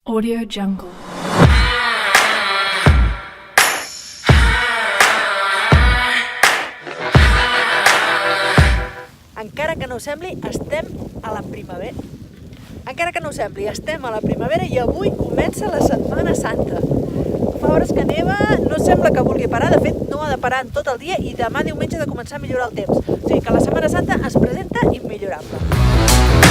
Audio Jungle. Encara que no ho sembli, estem a la primavera. Encara que no ho sembli, estem a la primavera i avui comença la Setmana Santa. Fa hores que neva, no sembla que vulgui parar, de fet no ha de parar en tot el dia i demà diumenge ha de començar a millorar el temps. O sigui que la Setmana Santa es presenta immillorable.